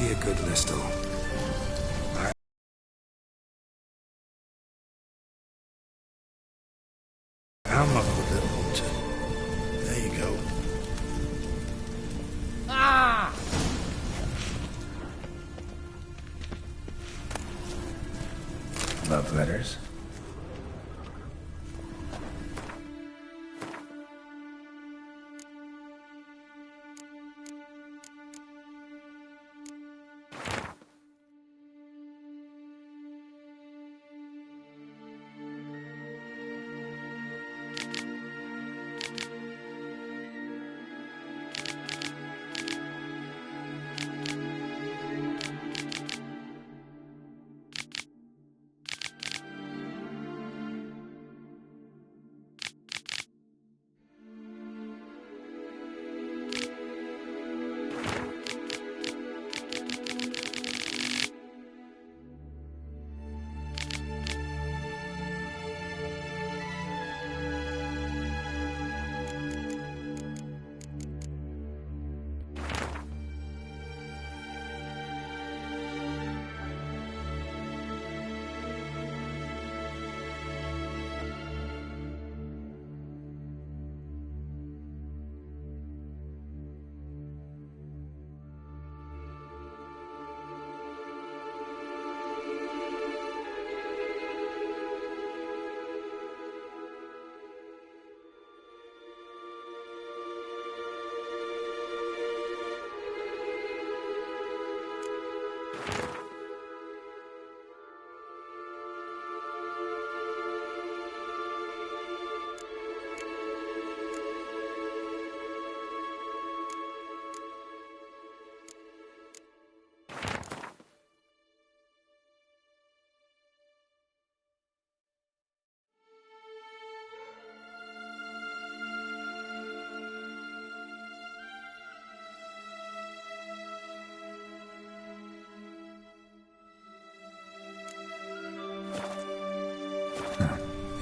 be a good listel. I'm a little too... There you go. Ah! Love letters?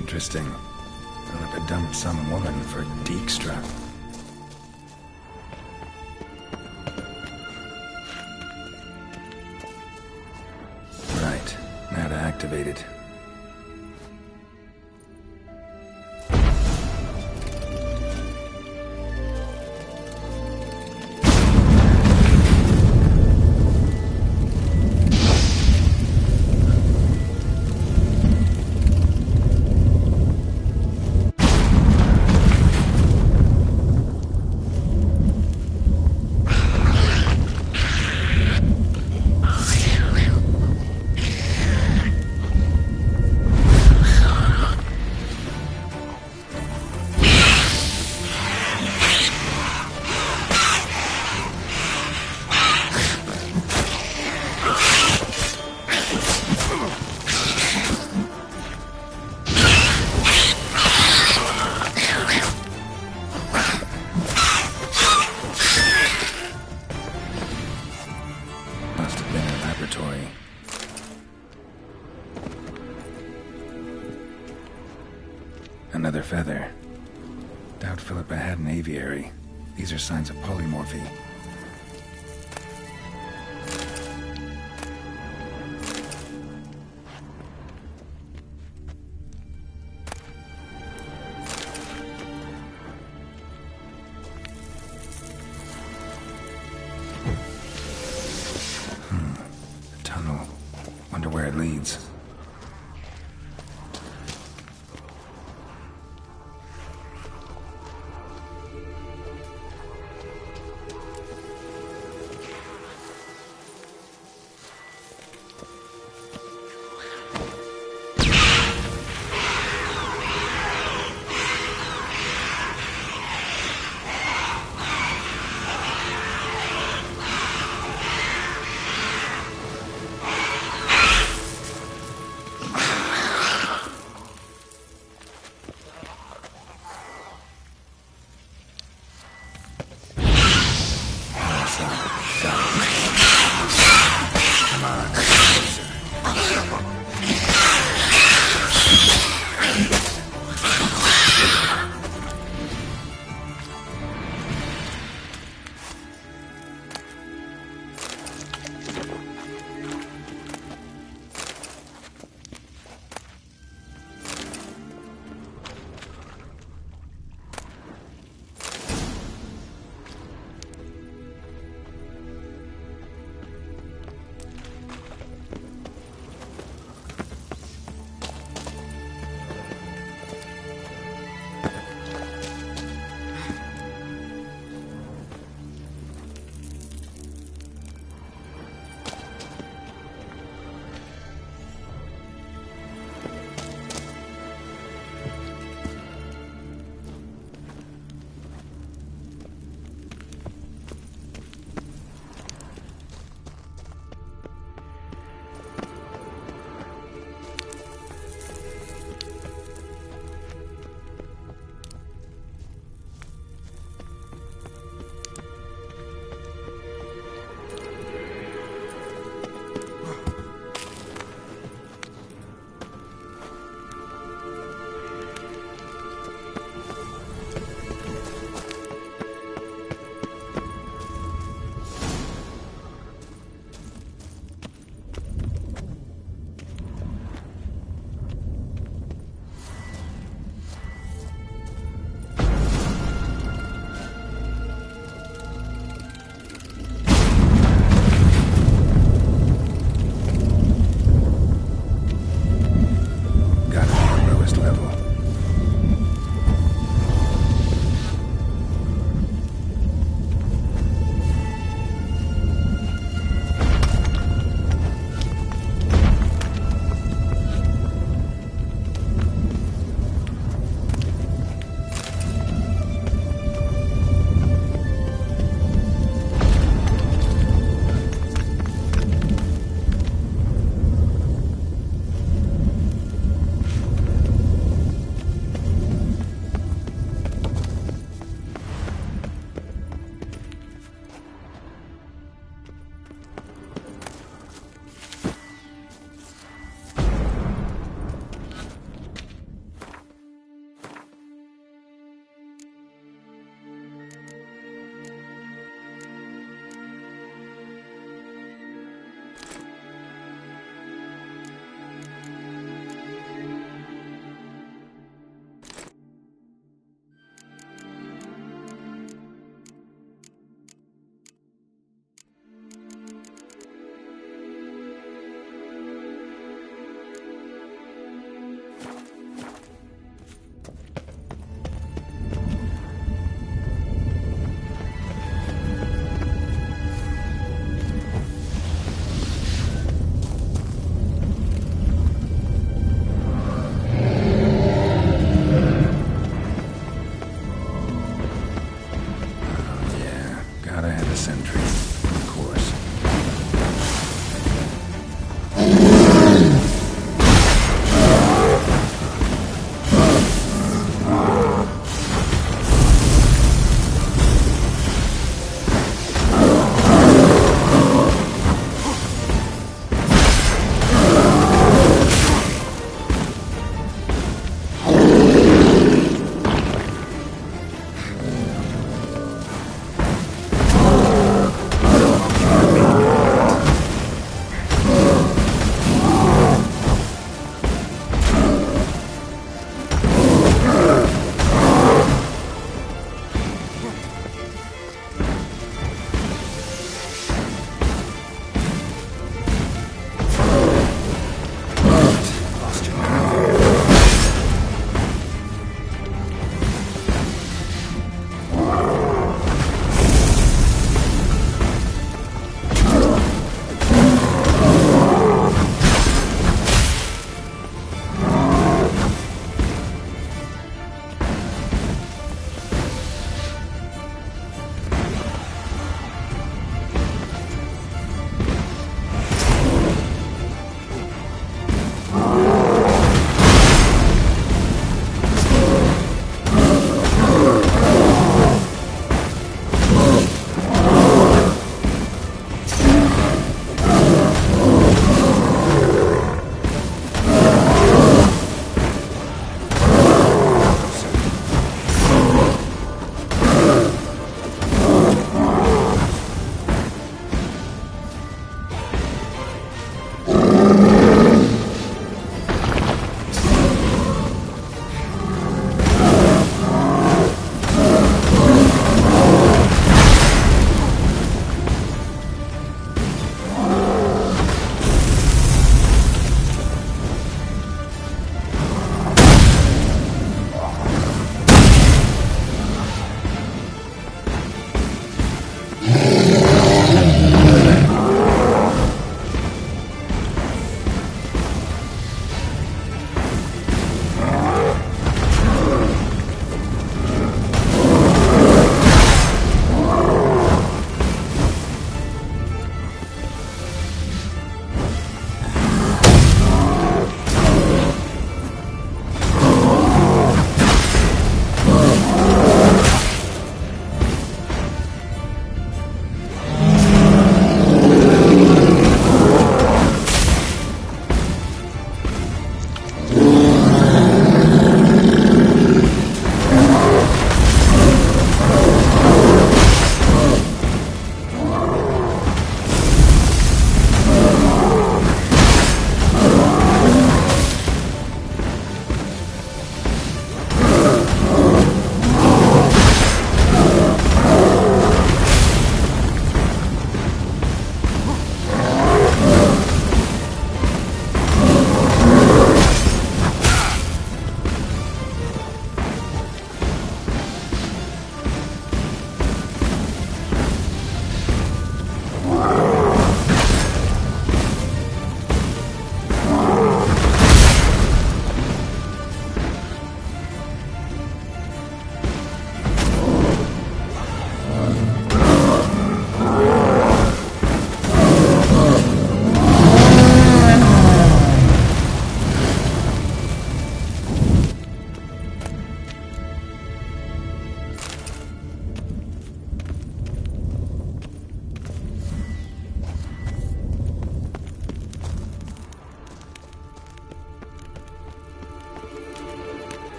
Interesting. Philippa dumped some woman for Dijkstra. Right. Now to activate it. Another feather. Doubt Philippa had an aviary. These are signs of polymorphy. A tunnel. Wonder where it leads.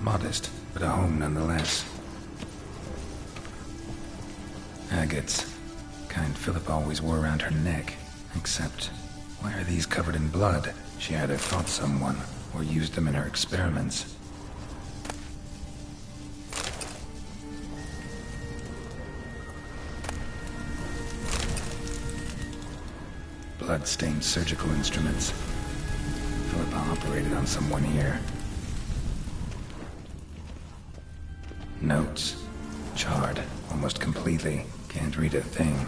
Modest, but a home nonetheless. Agates. Kind Philippa always wore around her neck. Except, why are these covered in blood? She either fought someone, or used them in her experiments. Blood-stained surgical instruments. Philippa operated on someone here. Notes. Charred, almost completely. Can't read a thing.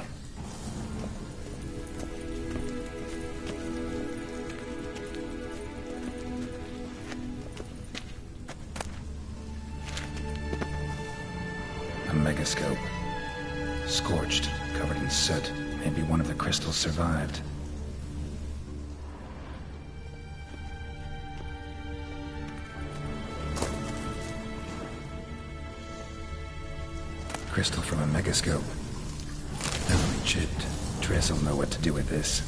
A megascope. Scorched, covered in soot. Maybe one of the crystals survived. Crystal from a megascope. Heavily chipped. Triss will know what to do with this.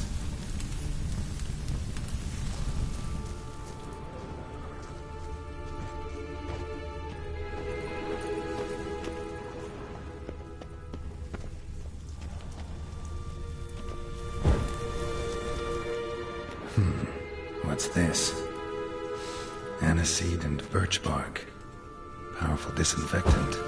What's this? Aniseed and birch bark. Powerful disinfectant.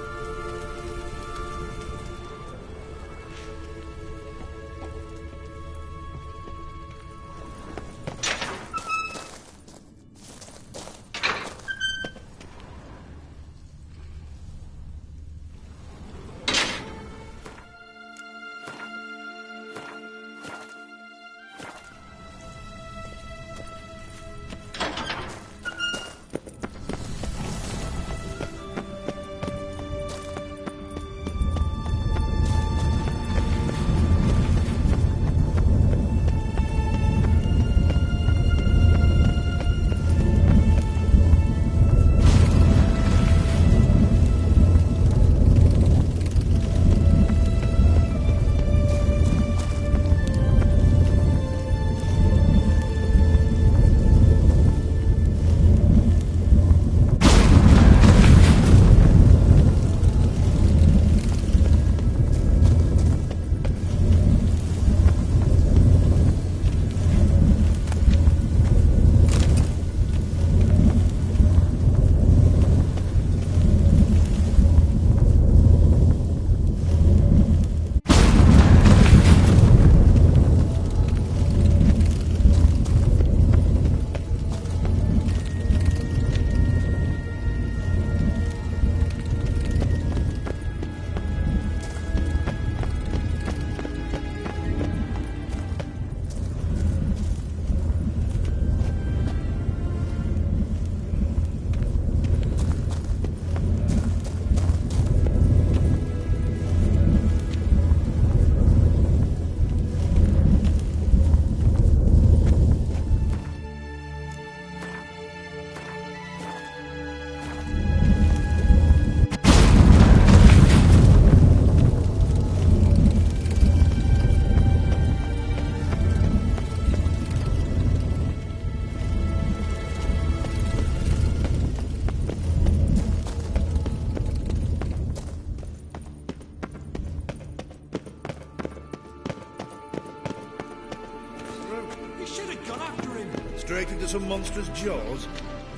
Straight into some monstrous jaws?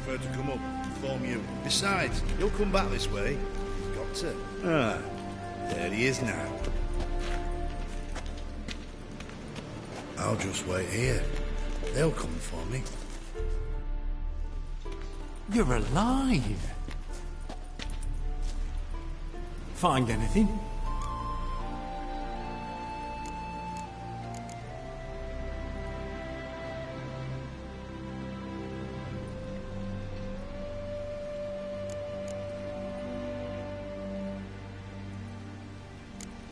Prefer to come up and inform you. Besides, you'll come back this way. You've got to. Ah, there he is now. I'll just wait here. They'll come for me. You're alive. Find anything?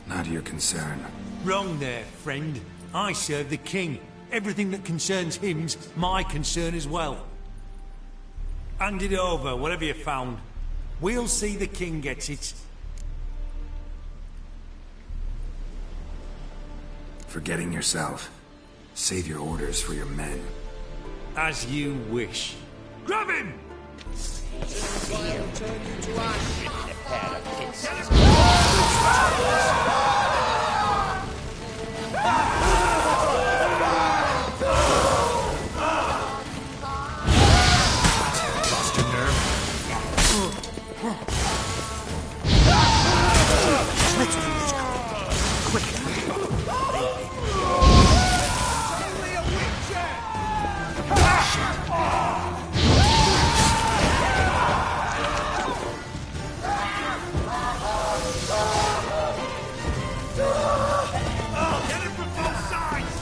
Not your concern. Wrong there, friend. I serve the king. Everything that concerns him's my concern as well. Hand it over, whatever you found. We'll see the king gets it. Forgetting yourself. Save your orders for your men. As you wish. Grab him! I'll turn you to ash. A pair of pixies. Lost your nerve? Let's do this quickly. Only a witcher! Get it from both sides!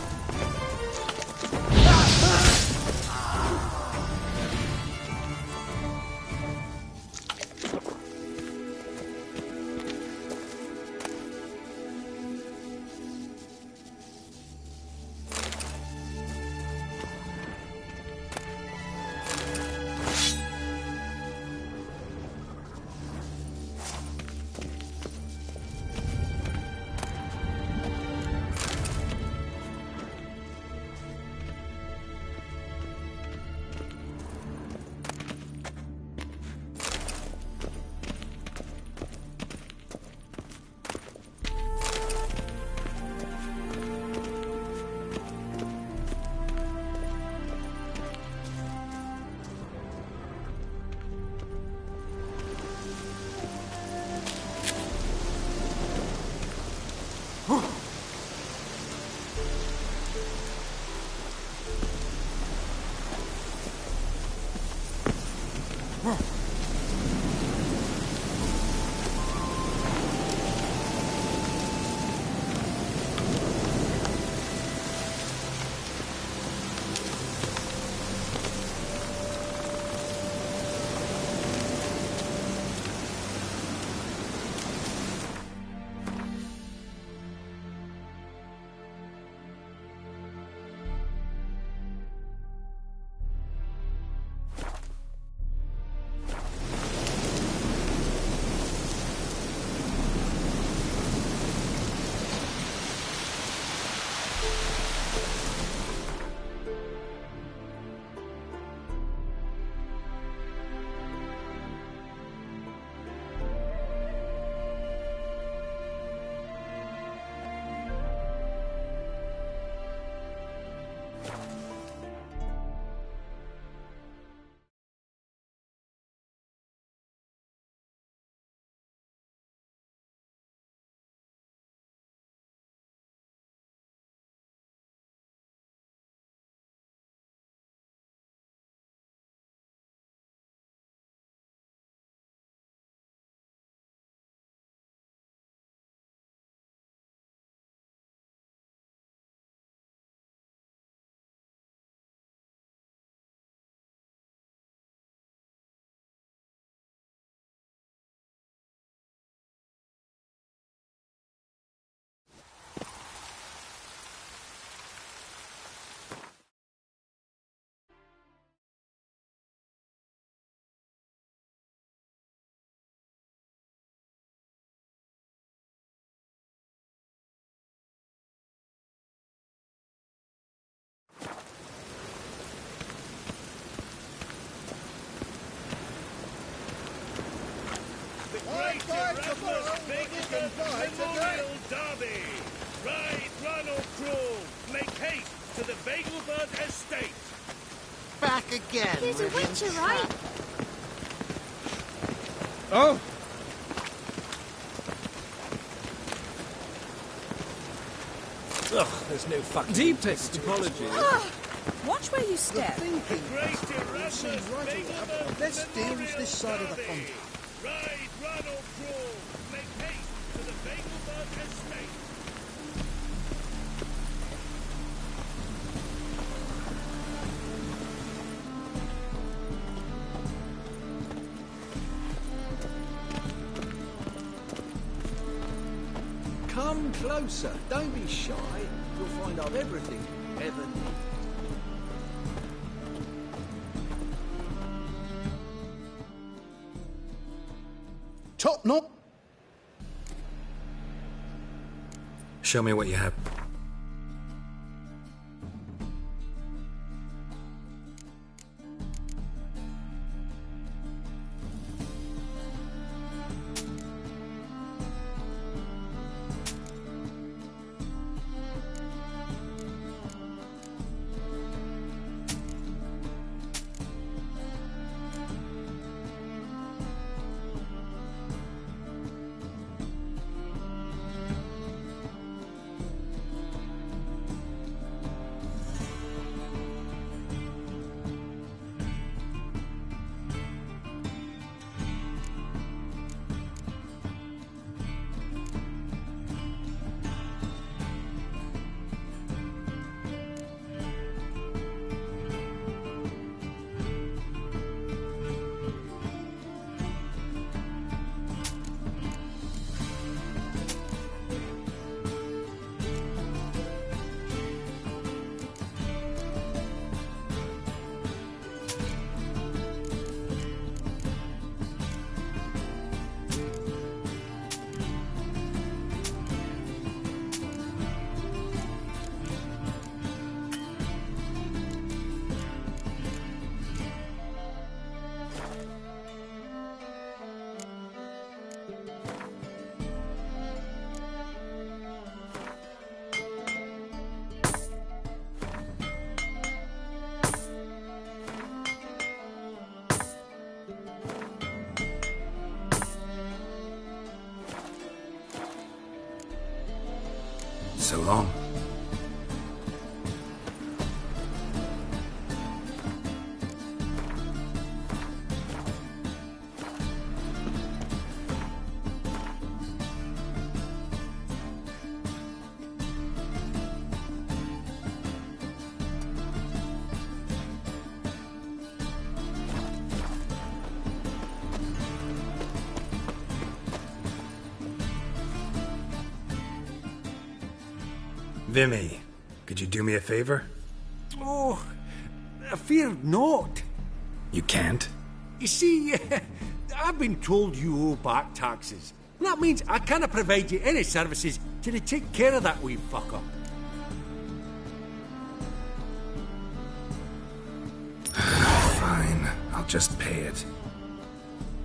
Memorial Derby! Ride, run or crawl! Make haste to the Vegelbird Estate! Back again. There's a witcher, right? Oh! Ugh, there's no fucking... Deepest apologies. Watch where you step. Thinking. Great Erasmus Vegelbird Let's deal with this side of the Derby! pond. Ride, run or crawl! Make haste to the Vegelbird Estate! Come closer. Don't be shy. You'll find I've everything you ever need. Top knot. Show me what you have. So long. Vimy, could you do me a favor? Oh, I fear not. You can't? You see, I've been told you owe back taxes. And that means I cannot provide you any services till you take care of that wee fucker. Fine, I'll just pay it.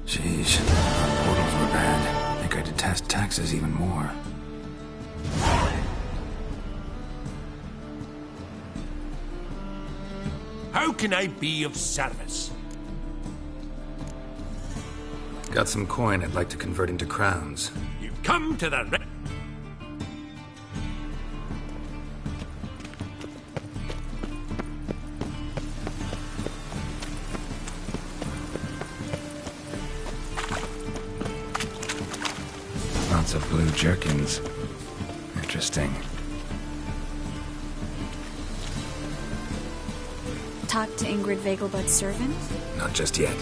Sheesh, our portals were bad. I think I detest taxes even more. How can I be of service? Got some coin I'd like to convert into crowns. You've come to the right... Lots of blue jerkins. Interesting. Talk to Ingrid Vegelbud's servant? Not just yet.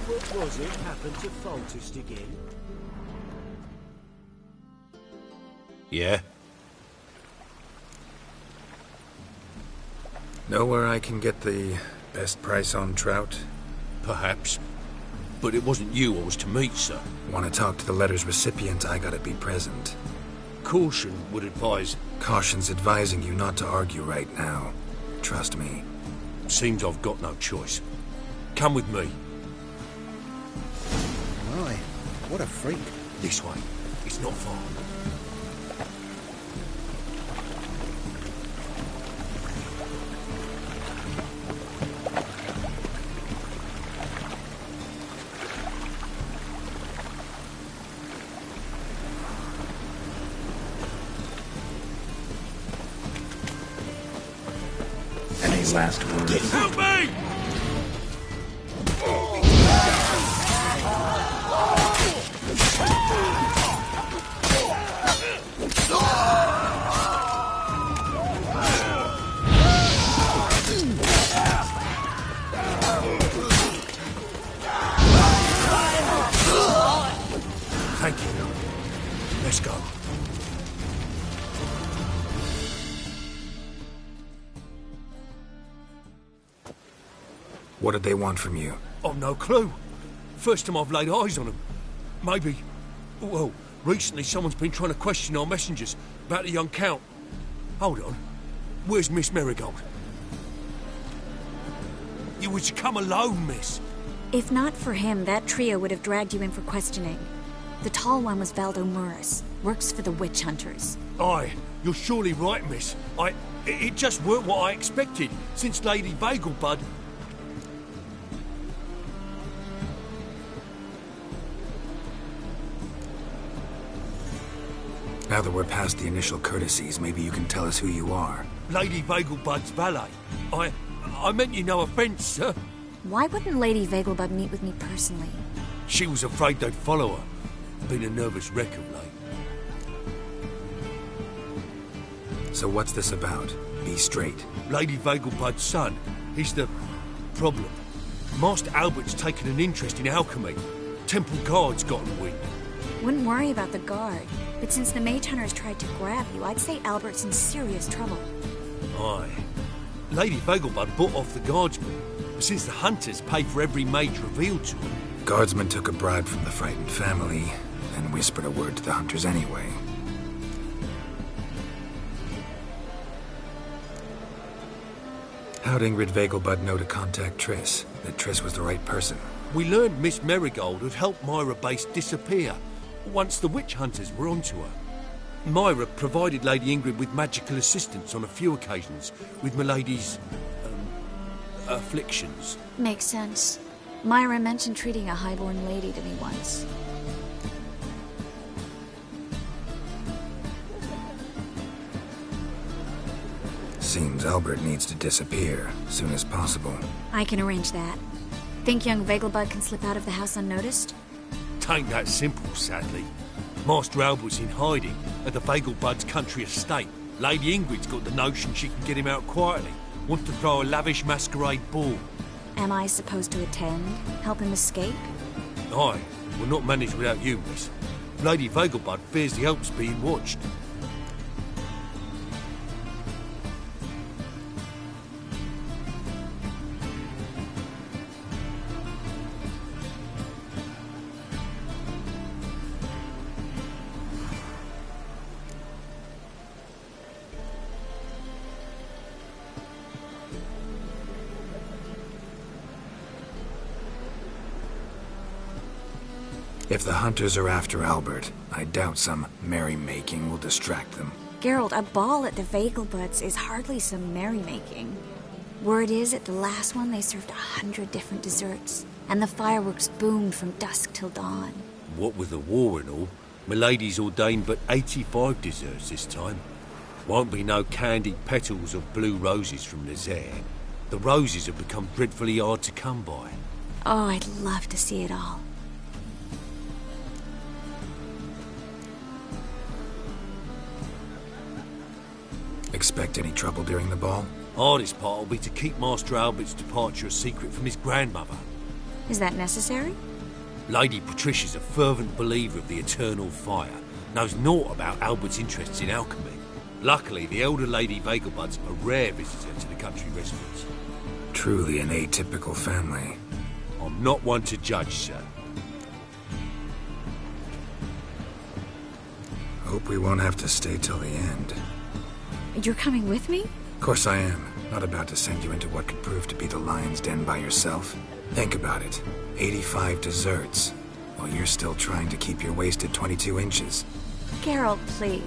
What was it happened to Foltest again? Yeah? Know where I can get the best price on trout? Perhaps. But it wasn't you I was to meet, sir. Want to talk to the letter's recipient, I gotta be present. Caution would advise. Caution's advising you not to argue right now. Trust me. Seems I've got no choice. Come with me. My, what a freak. This way. It's not far. Any last words? Help me! Thank you. Let's go. What did they want from you? I've no clue. First time I've laid eyes on them. Maybe... Well, recently someone's been trying to question our messengers about the young Count. Hold on. Where's Miss Marigold? You were to come alone, miss. If not for him, that trio would have dragged you in for questioning. The tall one was Valdo Murris, works for the witch hunters. Aye, you're surely right, miss. It just weren't what I expected, since Lady Vegelbud... Now that we're past the initial courtesies, maybe you can tell us who you are. Lady Vegelbud's valet. I meant you no offence, sir. Why wouldn't Lady Vegelbud meet with me personally? She was afraid they'd follow her. Been a nervous wreck of late. So what's this about? Be straight. Lady Vegelbud's son, he's the problem. Master Albert's taken an interest in alchemy. Temple Guard's gotten wind. Wouldn't worry about the guard, but since the mage hunters tried to grab you, I'd say Albert's in serious trouble. Aye. Lady Vegelbud bought off the guardsmen, since the hunters pay for every mage revealed to them. Guardsmen took a bribe from the frightened family, and whispered a word to the hunters anyway. How'd Ingrid Vegelbud know to contact Triss? That Triss was the right person? We learned Miss Merigold had helped Myra Base disappear once the witch hunters were onto her. Myra provided Lady Ingrid with magical assistance on a few occasions with Milady's... afflictions. Makes sense. Myra mentioned treating a highborn lady to me once. Seems Albert needs to disappear soon as possible. I can arrange that. Think young Vegelbud can slip out of the house unnoticed? Tain't that simple, sadly. Master Albert's in hiding at the Vegelbud's country estate. Lady Ingrid's got the notion she can get him out quietly. Wants to throw a lavish masquerade ball. Am I supposed to attend? Help him escape? Aye, we'll not manage without you, miss. Lady Vegelbud fears the Alps being watched. If the hunters are after Albert, I doubt some merrymaking will distract them. Geralt, a ball at the Vegelbuds is hardly some merrymaking. Word is, at the last one they served 100 different desserts, and the fireworks boomed from dusk till dawn. What with the war and all, Milady's ordained but 85 desserts this time. Won't be no candied petals of blue roses from Nazaire. The roses have become dreadfully hard to come by. Oh, I'd love to see it all. Expect any trouble during the ball? Hardest part will be to keep Master Albert's departure a secret from his grandmother. Is that necessary? Lady Patricia's a fervent believer of the eternal fire, knows naught about Albert's interests in alchemy. Luckily, the elder Lady Vegelbud's a rare visitor to the country residence. Truly an atypical family. I'm not one to judge, sir. Hope we won't have to stay till the end. You're coming with me? Of course I am. Not about to send you into what could prove to be the lion's den by yourself. Think about it. 85 desserts, while you're still trying to keep your waist at 22 inches. Geralt, please.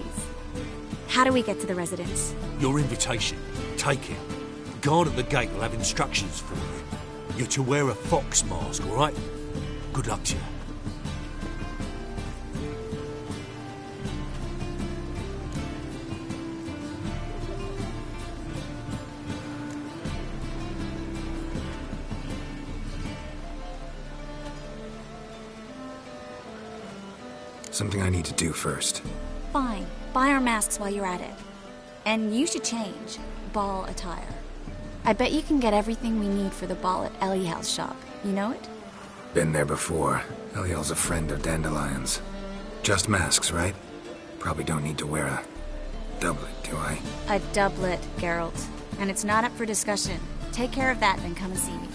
How do we get to the residence? Your invitation. Take it. The guard at the gate will have instructions for you. You're to wear a fox mask, all right? Good luck to you. Something I need to do first. Fine. Buy our masks while you're at it. And you should change. Ball attire. I bet you can get everything we need for the ball at Eliel's shop. You know it? Been there before. Eliel's a friend of Dandelion's. Just masks, right? Probably don't need to wear a doublet, do I? A doublet, Geralt. And it's not up for discussion. Take care of that, then come and see me.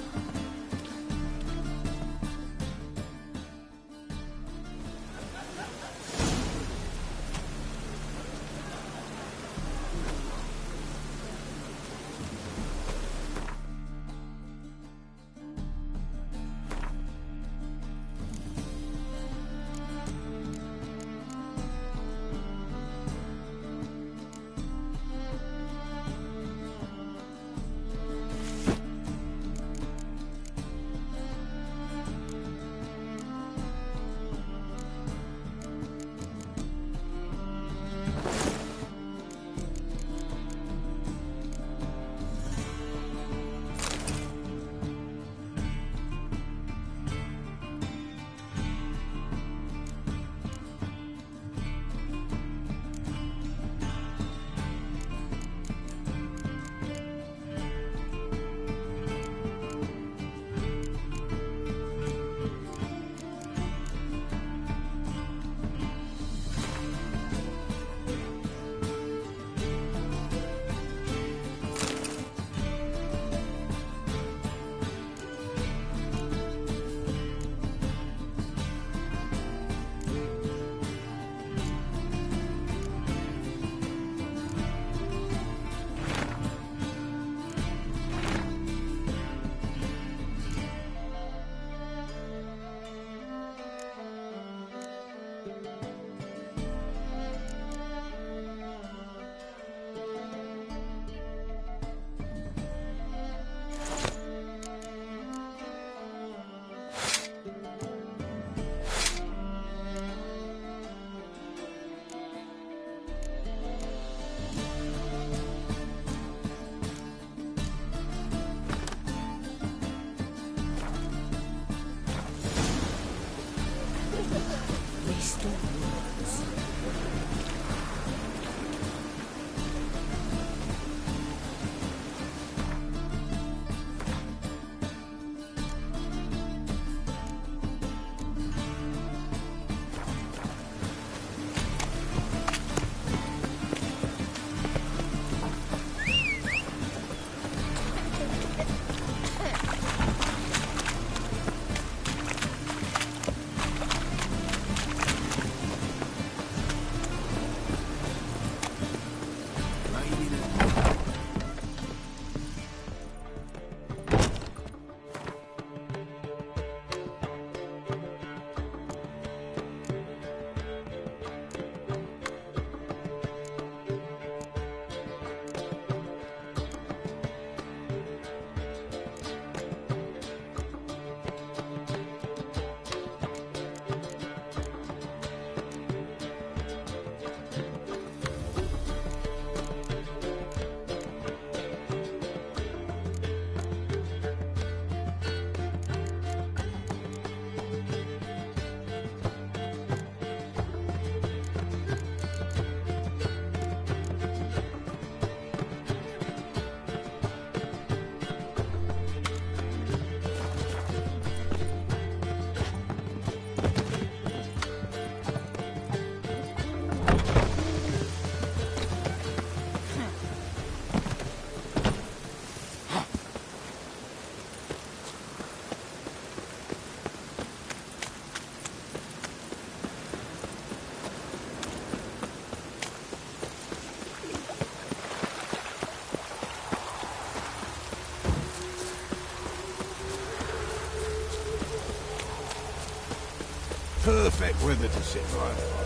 Perfect weather to sit by the fire.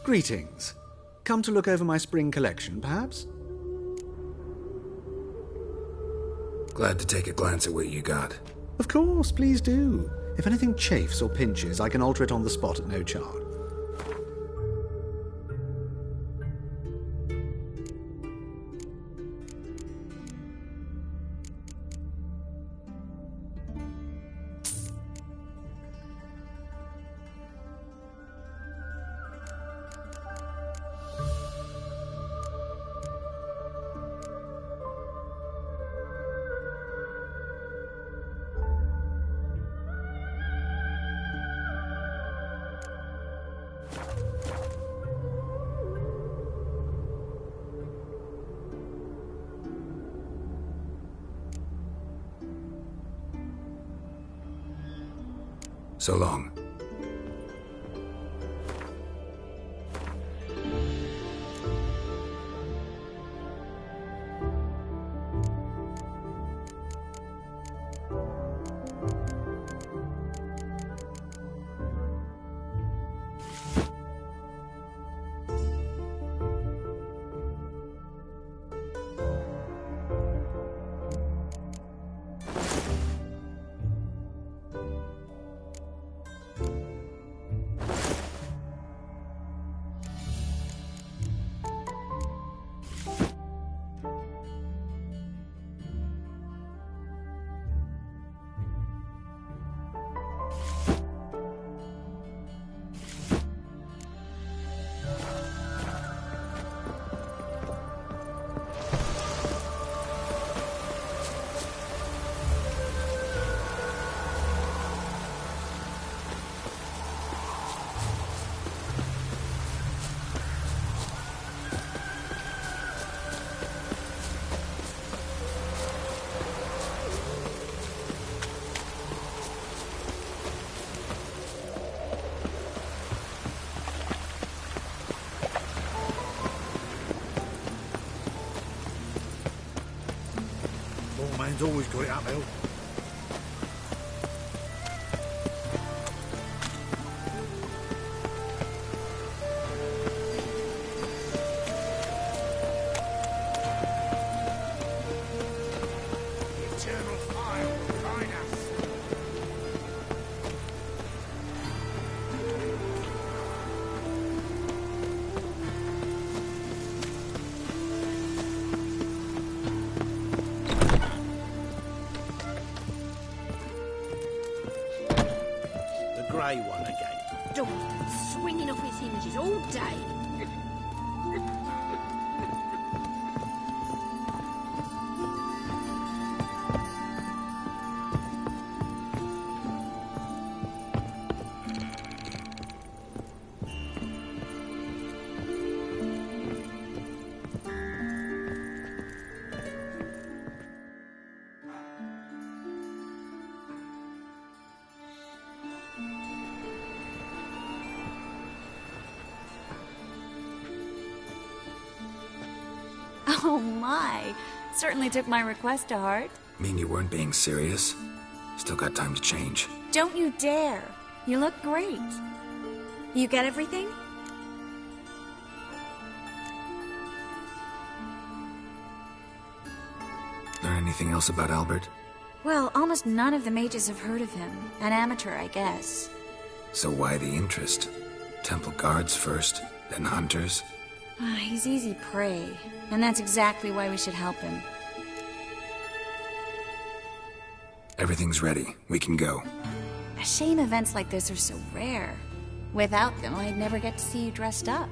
Greetings. Come to look over my spring collection, perhaps? Glad to take a glance at what you got. Of course, please do. If anything chafes or pinches, I can alter it on the spot at no charge. So long. Old man's always got it uphill. Eternal fire will guide us. The grey one again. Dog swinging off his hinges all day. Oh my! Certainly took my request to heart. Mean you weren't being serious? Still got time to change. Don't you dare! You look great. You get everything? Learn anything else about Albert? Well, almost none of the mages have heard of him. An amateur, I guess. So why the interest? Temple guards first, then hunters? He's easy prey, and that's exactly why we should help him. Everything's ready. We can go. A shame events like this are so rare. Without them, I'd never get to see you dressed up.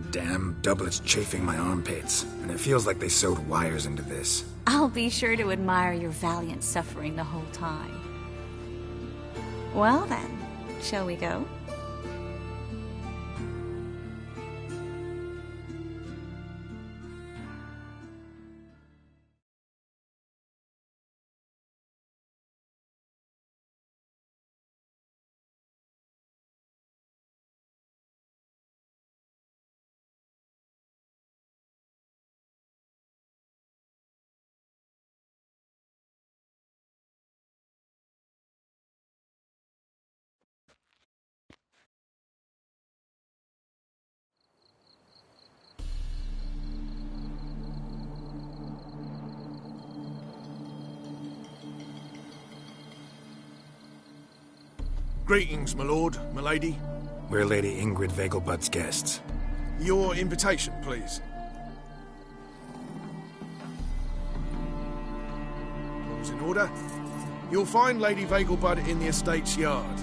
Damn doublets chafing my armpits, and it feels like they sewed wires into this. I'll be sure to admire your valiant suffering the whole time. Well then, shall we go? Greetings, my lord, my lady. We're Lady Ingrid Vegelbud's guests. Your invitation, please. All's in order. You'll find Lady Vegelbud in the estate's yard.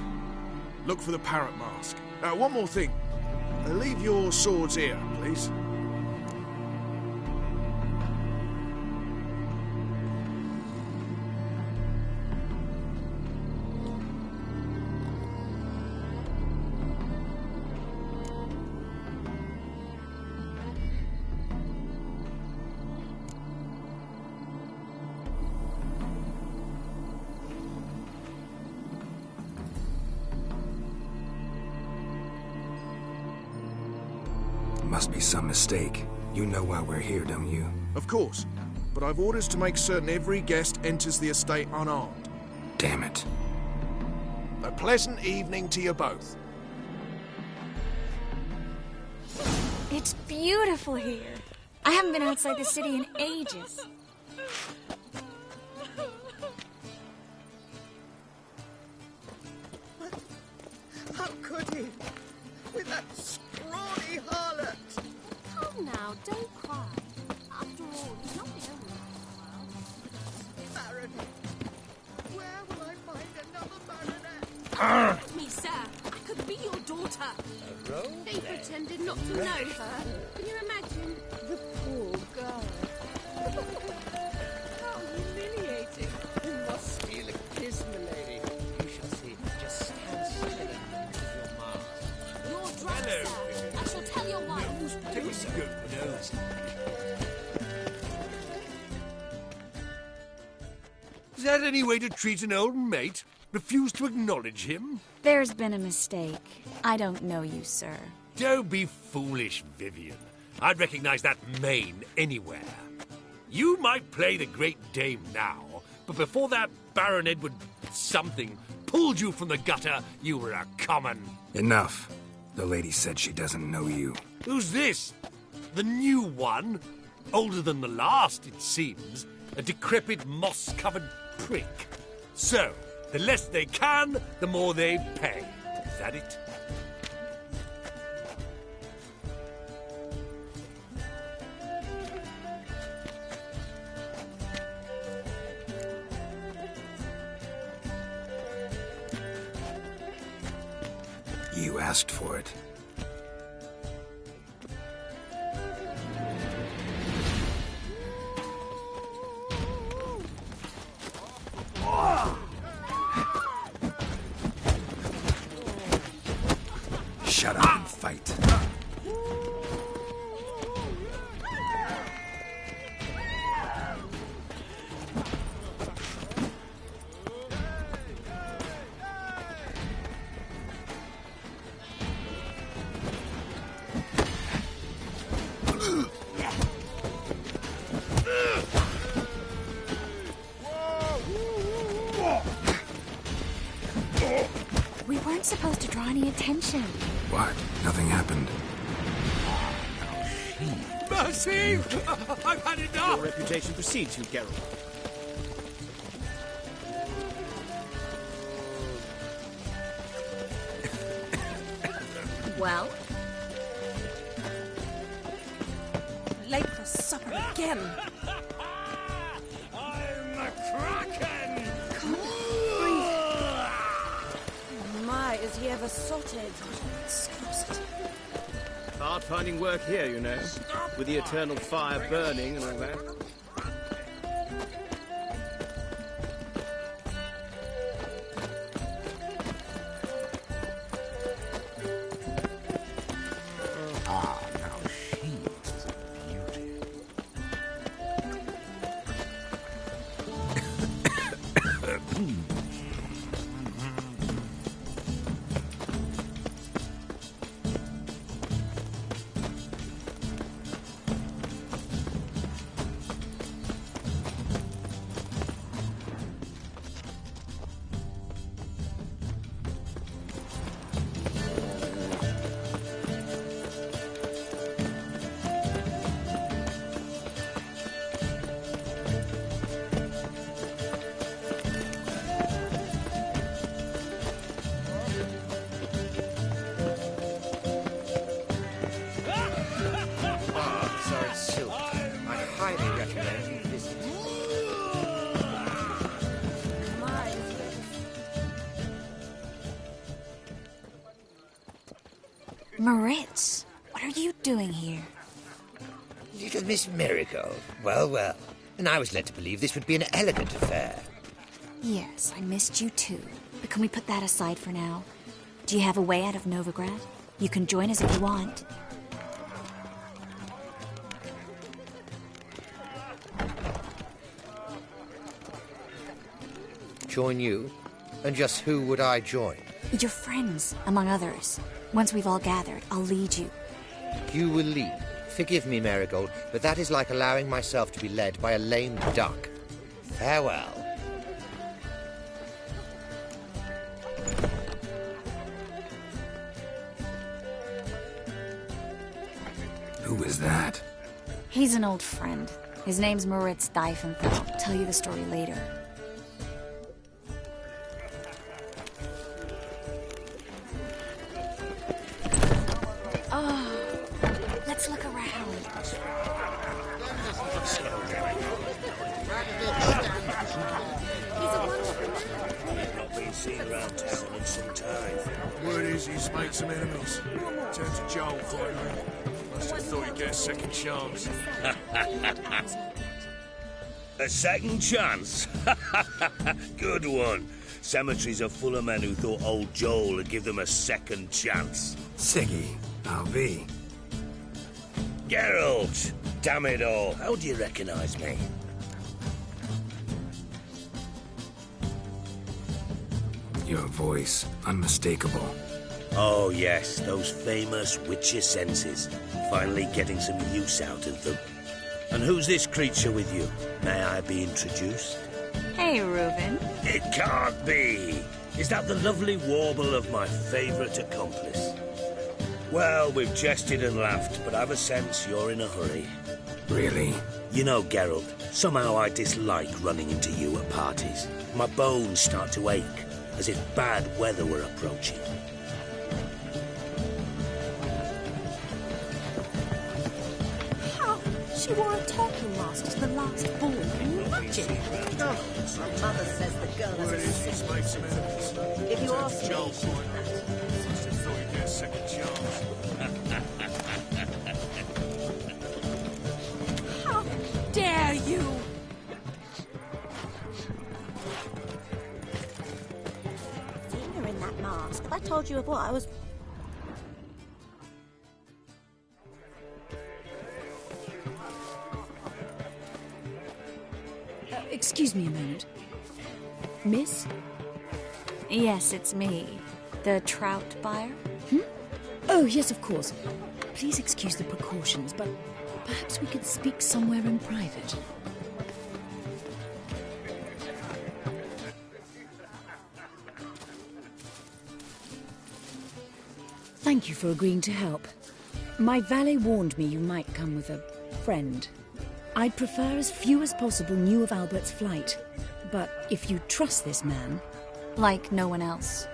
Look for the parrot mask. One more thing. Leave your swords here, please. Must be some mistake. You know why we're here, don't you? Of course, but I've orders to make certain every guest enters the estate unarmed. Damn it. A pleasant evening to you both. It's beautiful here. I haven't been outside the city in ages. How could he? With that scrawny harlot! Come now, don't cry. After all, he's not the only one in the world. Baronet! Where will I find another baronet? Me, sir, I could be your daughter. They pretended not to know her. Can you imagine? The poor girl. How humiliating. You must steal a kiss, milady. You shall see. Just stand still and move your mask. You're drunk, sir. I shall tell your wife. Is that any way to treat an old mate? Refuse to acknowledge him? There's been a mistake. I don't know you, sir. Don't be foolish, Vivian. I'd recognize that mane anywhere. You might play the Great Dame now, but before that Baron Edward something pulled you from the gutter, you were a common. Enough. The lady said she doesn't know you. Who's this? The new one? Older than the last, it seems. A decrepit, moss-covered prick. So, the less they can, the more they pay. Is that it? You asked for it. Shut up and fight. We weren't supposed to draw any attention. What? Nothing happened. Mercy! I've had enough! Your reputation precedes you, Geralt. Well? Late for supper again. I'm a kraken! My, is he ever sorted? Disgust. Hard finding work here, you know. With the eternal fire burning and all that. Moritz, what are you doing here? Little Miss Marigold. Well, well. And I was led to believe this would be an elegant affair. Yes, I missed you too. But can we put that aside for now? Do you have a way out of Novigrad? You can join us if you want. Join you? And just who would I join? Your friends, among others. Once we've all gathered, I'll lead you. You will lead. Forgive me, Marigold, but that is like allowing myself to be led by a lame duck. Farewell. Who is that? He's an old friend. His name's Moritz Diefenfeld. I'll tell you the story later. Oh, let's look around. Not been seen around town in some time. Word is he's made some enemies. Turned to Joel finally. Must have thought he'd get a second chance. A second chance? Good one. Cemeteries are full of men who thought old Joel would give them a second chance. Siggy, I'll be. Geralt! Damn it all. How do you recognize me? Your voice, unmistakable. Oh yes, those famous witcher senses. Finally getting some use out of them. And who's this creature with you? May I be introduced? Hey, Reuben. It can't be! Is that the lovely warble of my favourite accomplice? Well, we've jested and laughed, but I've a sense you're in a hurry. Really? You know, Geralt, somehow I dislike running into you at parties. My bones start to ache, as if bad weather were approaching. How? She wore a turkey mask to the last ball. Imagine. Oh, my mother says the girl has Word a is he's made some enemies. If you Turned ask to me, Joel finally. Must have thought he'd get a second chance. How dare you? Seen her in that mask. If I told you of what I was... Excuse me a moment. Miss? Yes, it's me. The trout buyer? Oh, yes, of course. Please excuse the precautions, but perhaps we could speak somewhere in private. Thank you for agreeing to help. My valet warned me you might come with a friend. I'd prefer as few as possible knew of Albert's flight. But if you trust this man... Like no one else.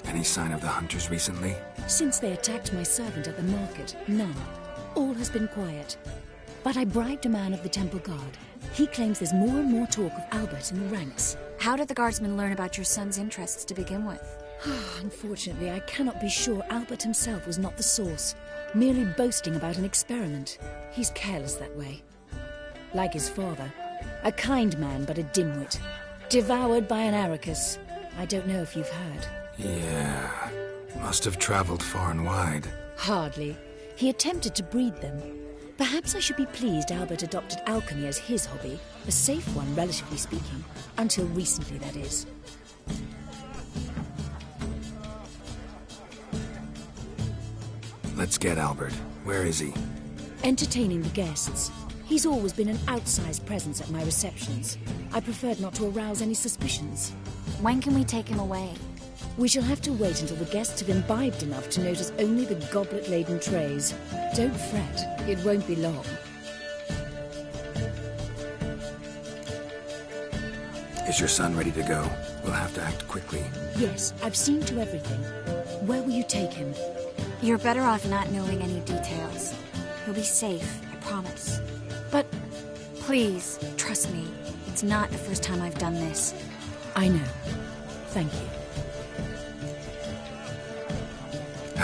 Any sign of the hunters recently? Since they attacked my servant at the market, none. All has been quiet. But I bribed a man of the Temple Guard. He claims there's more and more talk of Albert in the ranks. How did the guardsmen learn about your son's interests to begin with? Unfortunately, I cannot be sure Albert himself was not the source, merely boasting about an experiment. He's careless that way. Like his father. A kind man, but a dimwit. Devoured by an Arrakis. I don't know if you've heard. Yeah. Must have traveled far and wide. Hardly. He attempted to breed them. Perhaps I should be pleased Albert adopted alchemy as his hobby. A safe one, relatively speaking. Until recently, that is. Let's get Albert. Where is he? Entertaining the guests. He's always been an outsized presence at my receptions. I preferred not to arouse any suspicions. When can we take him away? We shall have to wait until the guests have imbibed enough to notice only the goblet-laden trays. Don't fret, it won't be long. Is your son ready to go? We'll have to act quickly. Yes, I've seen to everything. Where will you take him? You're better off not knowing any details. He'll be safe, I promise. But... Please, trust me. It's not the first time I've done this. I know. Thank you.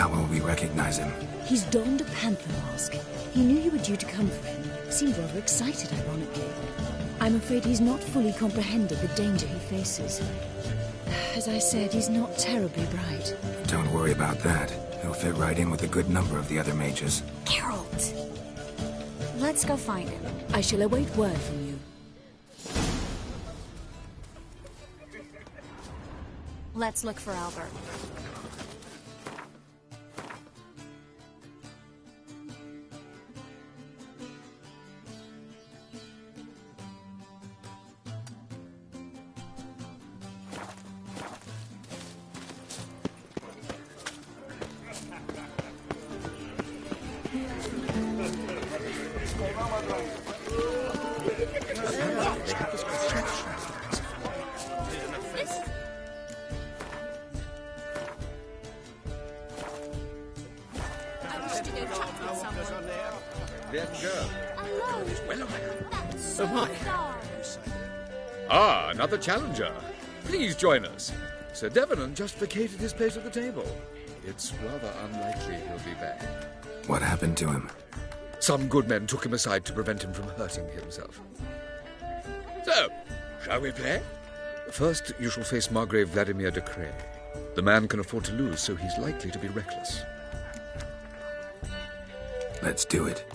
How will we recognize him? He's donned a panther mask. He knew you were due to come for him. Seemed rather excited, ironically. I'm afraid he's not fully comprehended the danger he faces. As I said, he's not terribly bright. Don't worry about that. He'll fit right in with a good number of the other mages. Geralt! Let's go find him. I shall await word from you. Let's look for Albert. Another challenger. Please join us. Sir Devenant just vacated his place at the table. It's rather unlikely he'll be back. What happened to him? Some good men took him aside to prevent him from hurting himself. So, shall we play? First, you shall face Margrave Vladimir de Cray. The man can afford to lose, so he's likely to be reckless. Let's do it.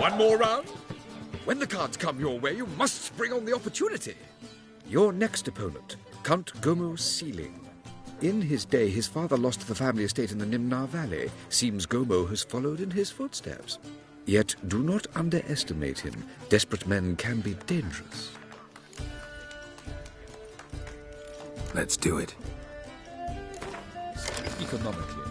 One more round? When the cards come your way, you must spring on the opportunity. Your next opponent, Count Gomo Sealing. In his day, his father lost the family estate in the Nimnar Valley. Seems Gomo has followed in his footsteps. Yet do not underestimate him. Desperate men can be dangerous. Let's do it. Economically.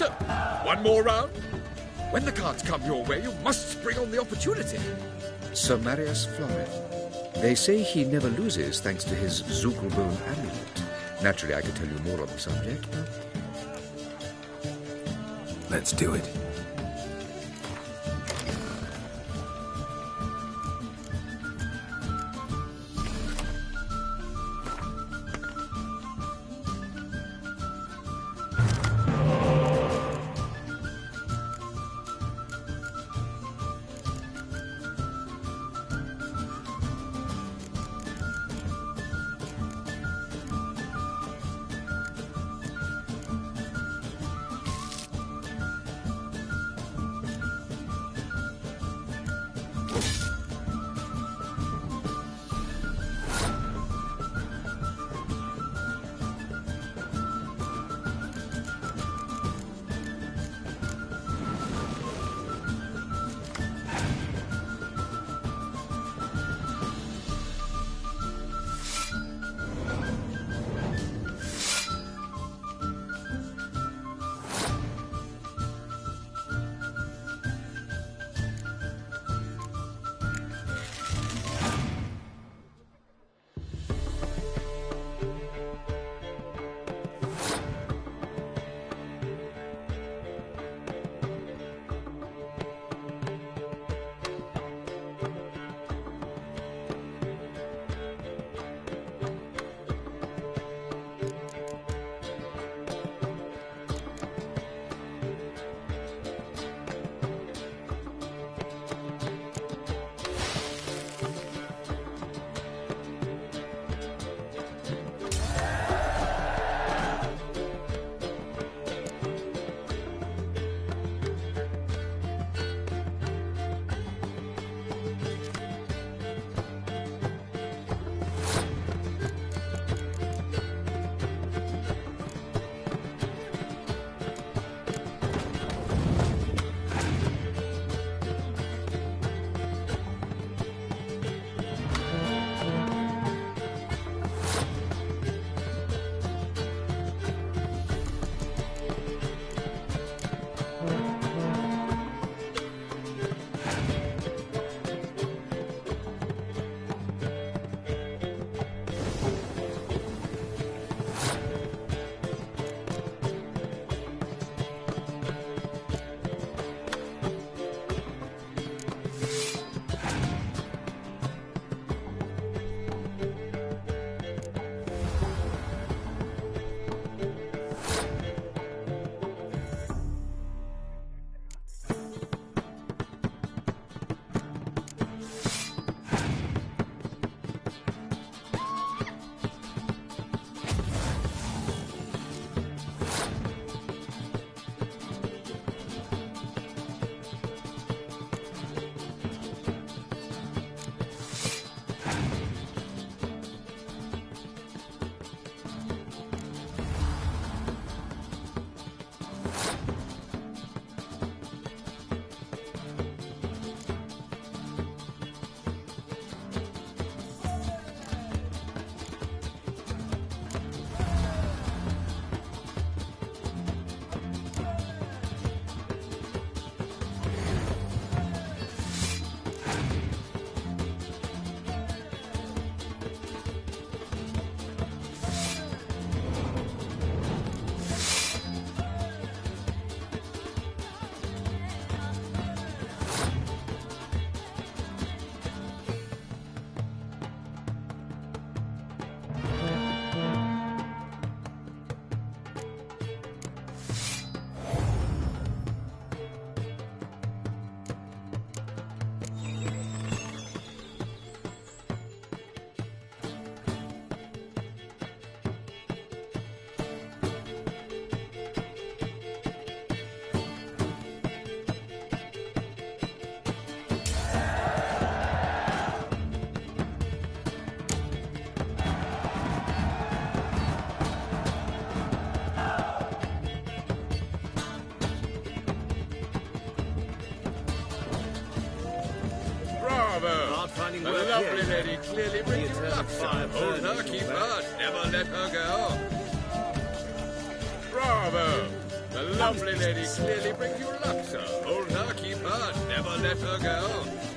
So, one more round? When the cards come your way, you must spring on the opportunity. Sir Marius Floreth. They say he never loses thanks to his Zugelbone amulet. Naturally, I could tell you more on the subject, but... Let's do it. A lovely lady, clearly bringing luck. Hold her, keep her, never let her go. Bravo! A lovely lady clearly brings you luck, sir. Hold her, keep her, never let her go.